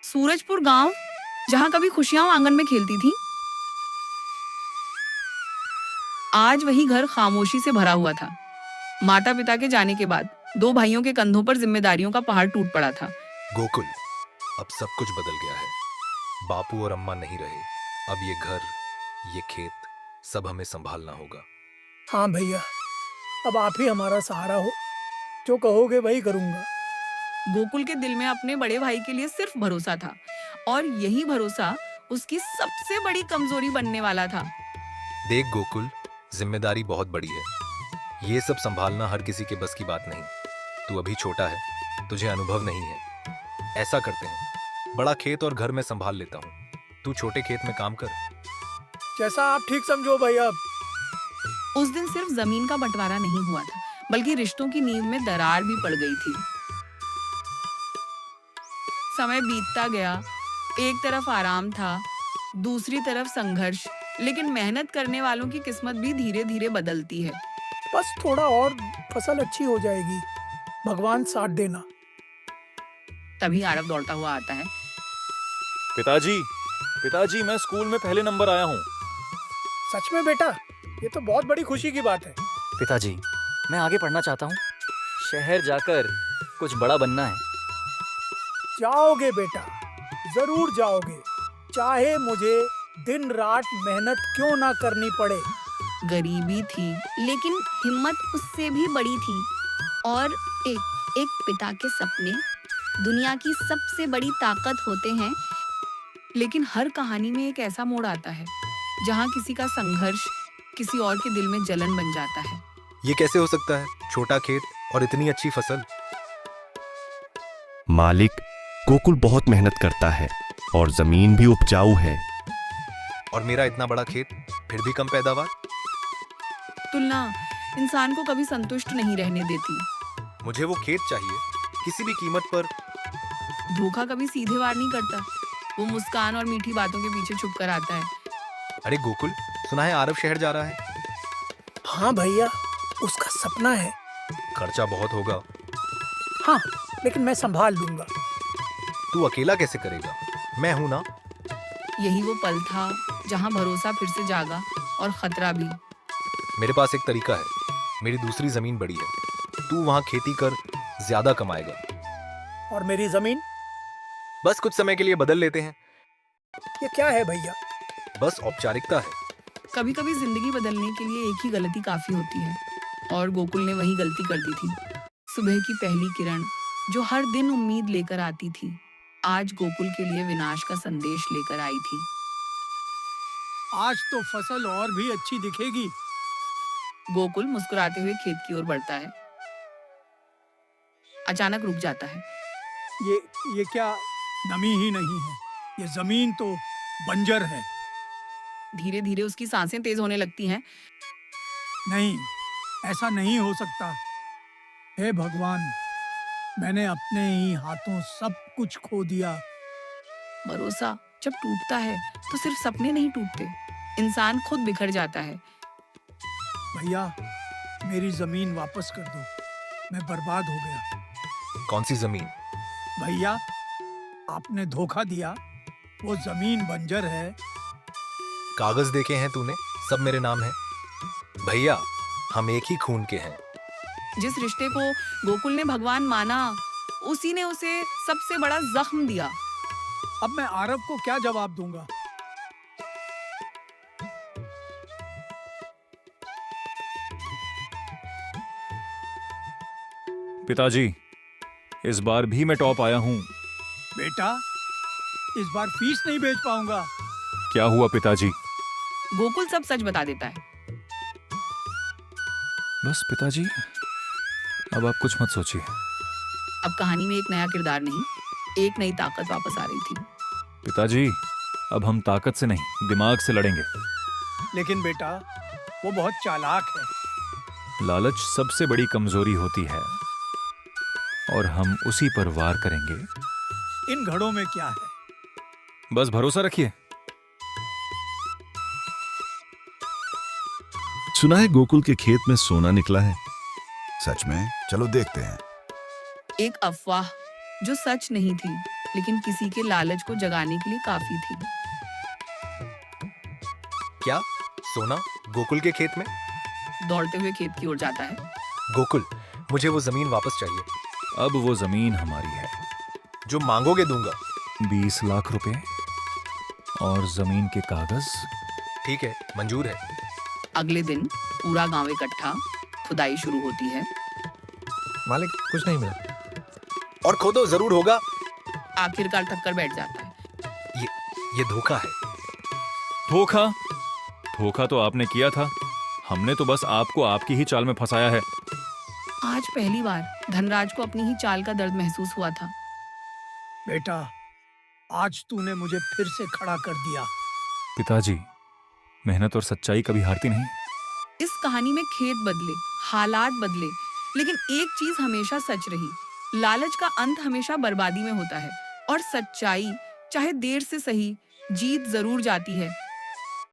सूरजपुर गांव, जहां कभी खुशियां आंगन में खेलती थी, आज वही घर खामोशी से भरा हुआ था। माता पिता के जाने के बाद 2 भाइयों के कंधों पर जिम्मेदारियों का पहाड़ टूट पड़ा था। गोकुल, अब सब कुछ बदल गया है। बापू और अम्मा नहीं रहे। अब ये घर, ये खेत, सब हमें संभालना होगा। हाँ भैया, अब आप ही हमारा सहारा हो। जो कहोगे वही करूंगा। गोकुल के दिल में अपने बड़े भाई के लिए सिर्फ भरोसा था, और यही भरोसा उसकी सबसे बड़ी कमजोरी बनने वाला था। देख गोकुल, जिम्मेदारी बहुत बड़ी है। ये सब संभालना हर किसी के बस की बात नहीं। तू अभी छोटा है, तुझे अनुभव नहीं है। ऐसा करते हैं, बड़ा खेत और घर में संभाल लेता हूँ, तू छोटे खेत में काम कर। जैसा आप ठीक समझो भैया। उस दिन सिर्फ जमीन का बंटवारा नहीं हुआ था, बल्कि रिश्तों की नींव में दरार भी पड़ गई थी। समय बीतता गया, एक तरफ आराम था, दूसरी तरफ संघर्ष। लेकिन मेहनत करने वालों की किस्मत भी धीरे धीरे बदलती है। बस थोड़ा और फसल अच्छी हो जाएगी, भगवान साथ देना। तभी आरव दौड़ता हुआ आता है। पिताजी, पिताजी, मैं स्कूल में पहले नंबर आया हूँ। सच में बेटा, ये तो बहुत बड़ी खुशी की बात है। पिताजी, मैं आगे पढ़ना चाहता हूँ। शहर जाकर कुछ बड़ा बनना है। जाओगे बेटा, जरूर जाओगे, चाहे मुझे दिन रात मेहनत क्यों ना करनी पड़े। गरीबी थी, लेकिन हिम्मत उससे भी बड़ी थी। और एक पिता के सपने दुनिया की सबसे बड़ी ताकत होते हैं। लेकिन हर कहानी में एक ऐसा मोड़ आता है जहाँ किसी का संघर्ष किसी और के दिल में जलन बन जाता है। ये कैसे हो सकता है? छोटा खेत और इतनी अच्छी फसल। मालिक, गोकुल बहुत मेहनत करता है और जमीन भी उपजाऊ है। और मेरा इतना बड़ा खेत, फिर भी कम पैदावार। तुलना इंसान को कभी संतुष्ट नहीं रहने देती। मुझे वो खेत चाहिए, किसी भी कीमत पर। धोखा कभी सीधे वार नहीं करता, वो मुस्कान और मीठी बातों के पीछे छुप कर आता है। अरे गोकुल, सुना है आरव शहर जा रहा है? हाँ भैया, उसका सपना है। खर्चा बहुत होगा। हाँ, लेकिन मैं संभाल लूंगा। तू अकेला कैसे करेगा? मैं हूं ना। यही वो पल था जहां भरोसा फिर से जागा, और खतरा भी। मेरे पास एक तरीका है। मेरी दूसरी जमीन बड़ी है, तू वहां खेती कर, ज्यादा कमाएगा। और मेरी जमीन? बस कुछ समय के लिए बदल लेते हैं। ये क्या है भैया? बस औपचारिकता है। कभी कभी जिंदगी बदलने के लिए एक ही गलती काफी होती है, और गोकुल ने वही गलती कर दी थी। सुबह की पहली किरण जो हर दिन उम्मीद लेकर आती थी, आज गोकुल के लिए विनाश का संदेश लेकर आई थी। आज तो फसल और भी अच्छी दिखेगी। गोकुल मुस्कुराते हुए खेत की ओर बढ़ता है। अचानक रुक जाता है। ये क्या? नमी ही नहीं है, ये जमीन तो बंजर है। धीरे धीरे उसकी सांसें तेज होने लगती हैं। नहीं, ऐसा नहीं हो सकता। हे भगवान, मैंने अपने ही हाथों सब कुछ खो दिया। भरोसा जब टूटता है तो सिर्फ सपने नहीं टूटते, इंसान खुद बिखर जाता है। भैया, मेरी जमीन वापस कर दो, मैं बर्बाद हो गया। कौन सी जमीन? भैया, आपने धोखा दिया, वो जमीन बंजर है। कागज देखे हैं तूने? सब मेरे नाम है। भैया, हम एक ही खून के हैं। जिस रिश्ते को गोकुल ने भगवान माना, उसी ने उसे सबसे बड़ा जख्म दिया। अब मैं आरव को क्या जवाब दूंगा? पिताजी, इस बार भी मैं टॉप आया हूँ। बेटा, इस बार फीस नहीं भेज पाऊंगा। क्या हुआ पिताजी? गोकुल सब सच बता देता है। बस पिताजी, अब आप कुछ मत सोचिए। अब कहानी में एक नया किरदार नहीं, एक नई ताकत वापस आ रही थी। पिताजी, अब हम ताकत से नहीं, दिमाग से लड़ेंगे। लेकिन बेटा, वो बहुत चालाक है। लालच सबसे बड़ी कमजोरी होती है, और हम उसी पर वार करेंगे। इन घड़ों में क्या है? बस भरोसा रखिए। सुना है गोकुल के खेत में सोना निकला है। सच में? चलो देखते हैं। एक अफवाह जो सच नहीं थी, लेकिन किसी के लालच को जगाने के लिए काफी थी। क्या सोना गोकुल के खेत में? दौड़ते हुए खेत की ओर जाता है। गोकुल, मुझे वो जमीन वापस चाहिए। अब वो जमीन हमारी है। जो मांगोगे दूंगा। 20 लाख रुपए और जमीन के कागज। ठीक है, मंजूर है। अगले दिन पूरा गांव इकट्ठा, खुदाई शुरू होती है। मालिक, कुछ नहीं मिला। और खोदो, जरूर होगा। आखिरकार थक कर बैठ जाता है। ये धोखा है। धोखा? धोखा तो आपने किया था। हमने तो बस आपको आपकी ही चाल में फंसाया है। आज पहली बार धनराज को अपनी ही चाल का दर्द महसूस हुआ था। बेटा, आज तूने मुझे फिर से खड़ा कर दिया। पिताजी, मेहनत और सच्चाई कभी हारती नहीं। इस कहानी में खेत बदले, हालात बदले, लेकिन एक चीज हमेशा सच रही। लालच का अंत हमेशा बर्बादी में होता है, और सच्चाई चाहे देर से सही जीत जरूर जाती है।